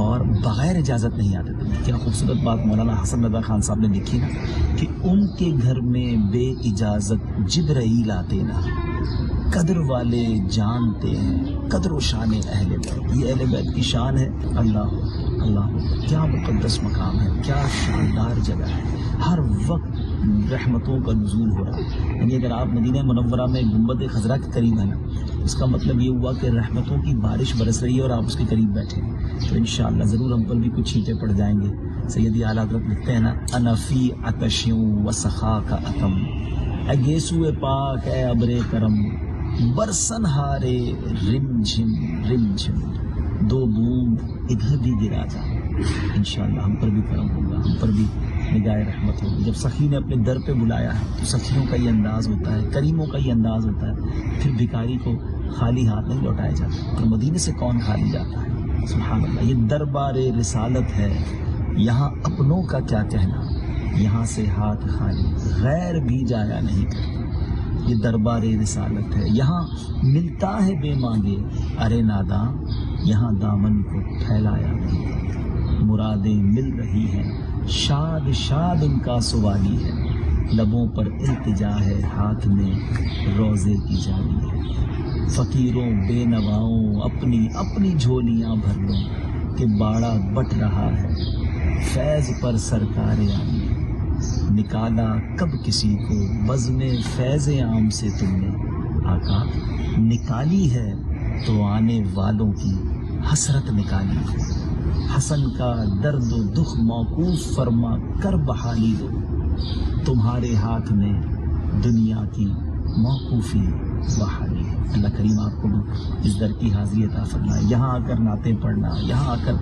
اور بغیر اجازت نہیں آتے تھے. کیا خوبصورت بات مولانا حسن رضا خان صاحب نے لکھی نا کہ ان کے گھر میں بے اجازت جبرائیل آتے نہ. قدر والے جانتے ہیں قدر و شان اہل بیت. یہ اہل بیت کی شان ہے. اللہ اللہ کیا مقدس مقام ہے, کیا شاندار جگہ ہے. ہر وقت رحمتوں کا نزول ہو رہا ہے. یعنی اگر آپ مدینہ منورہ میں گنبد خضرا کے قریب ہیں نا, اس کا مطلب یہ ہوا کہ رحمتوں کی بارش برس رہی ہے اور آپ اس کے قریب بیٹھے ہیں. تو انشاءاللہ ضرور ہم پر بھی کچھ چھینٹے پڑ جائیں گے. سیدی اعلیٰ حضرت لکھتے ہیں نا, انا فی عطشوں و سخا کا اتم, اے گیسو پاک اے ابر کرم, برسن ہارے رم جھم, دو بوند ادھر بھی گرا جا. انشاءاللہ ہم پر بھی کرم ہوگا, ہم پر بھی نگاہ رحمت ہوگی. جب سخی نے اپنے در پہ بلایا ہے تو سخیوں کا یہ انداز ہوتا ہے, کریموں کا یہ انداز ہوتا ہے. پھر بھکاری کو خالی ہاتھ نہیں لوٹایا جاتا, اور مدینے سے کون خالی جاتا ہے. سبحان اللہ. یہ دربار رسالت ہے, یہاں اپنوں کا کیا کہنا, یہاں سے ہاتھ خالی غیر بھی جایا نہیں کرتا. یہ دربار رسالت ہے, یہاں ملتا ہے بے مانگے, ارے ناداں یہاں دامن کو پھیلایا نہیں کرتا. مرادیں مل رہی ہیں, شاد شاد ان کا سوالی ہے, لبوں پر التجا ہے, ہاتھ میں روزے کی جالی ہے. فقیروں بے نواؤں اپنی اپنی جھولیاں بھر لو, کہ باڑا بٹ رہا ہے فیض پر سرکار عالی. نکالا کب کسی کو بزم فیض عام سے تم نے, آقا نکالی ہے تو آنے والوں کی حسرت نکالی ہے. حسن کا درد و دکھ موقوف فرما کر بحالی دو, تمہارے ہاتھ میں دنیا کی موقوفی بحالی. اللہ کریم آپ کو بھی اس در کی حاضری عطا فرمائے. یہاں آ کر نعتیں پڑھنا, یہاں آ کر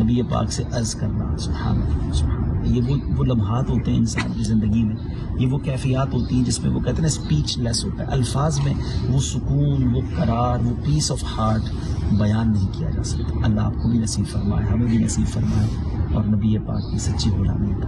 نبی پاک سے عرض کرنا, سبحان اللہ سبحان اللہ. یہ وہ لمحات ہوتے ہیں انسان کی زندگی میں, یہ وہ کیفیات ہوتی ہیں جس میں وہ کہتے ہیں نا اسپیچ لیس ہوتا ہے. الفاظ میں وہ سکون, وہ قرار, وہ پیس آف ہارٹ بیان نہیں کیا جا سکتا. اللہ آپ کو بھی نصیب فرمائے, ہمیں بھی نصیب فرمائے, اور نبی پاک کی سچی غلامی